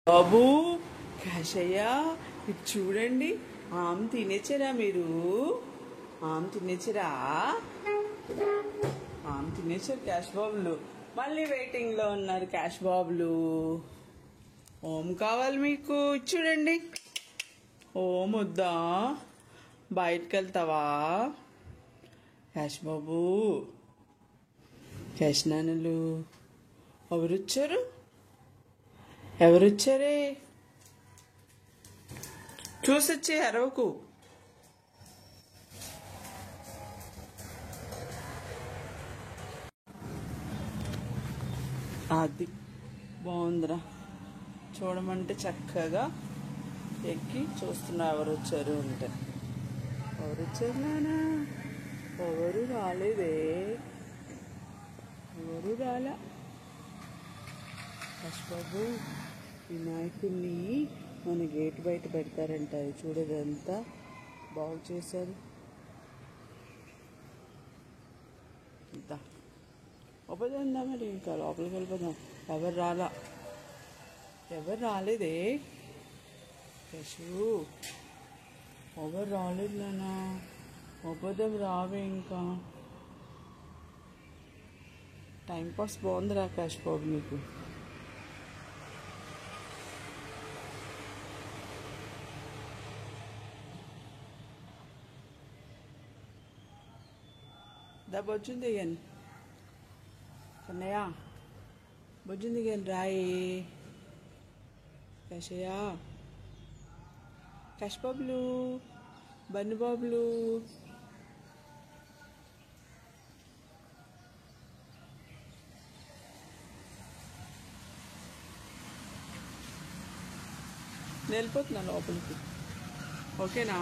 బాబు కాశయ్య ఇది చూడండి. ఆమ్ తినేచ్చరా మీరు? ఆమ్ తినేచ్చరా? ఆమ్ తినేచ్చారు క్యాష్ బాబులు. మళ్ళీ వెయిటింగ్ లో ఉన్నారు క్యాష్ బాబులు. ఓం కావాలి మీకు? చూడండి. ఓం వద్దా? బయటకు వెళ్తావా క్యాష్ బాబు? క్యాష్ నాన్నలు ఎవరొచ్చారు? ఎవరొచ్చారే? చూసొచ్చే అరవకు. అది బాగుందిరా. చూడమంటే చక్కగా ఎక్కి చూస్తున్నా ఎవరు వచ్చారు అంటే. ఎవరు వచ్చారు నానా? ఎవరు రాలేదే? ఎవరు రాలా? బాబు వినాయకుడిని మన గేటు బయట పెడతారంట. చూడదంతా బాగు చేశారు. ఇంత ఒప్పదందా మరి ఇంకా లోపలికి వెళ్ళిపోదాం. ఎవరు రాలా? ఎవరు రాలేదే? యశు ఎవరు రాలేదు నాన్న. ఒప్పదం రావే ఇంకా. టైంపాస్ బాగుందిరా క్యాష్ బాబు నీకు. దా బొజ్జుని దిగాను కన్నయ్య. బొజ్జుని దిగాను రాయి. కాశయ్య క్యాష్ బాబులు బన్ను బాబులు. వెళ్ళిపోతున్నా లోపలికి. ఓకేనా?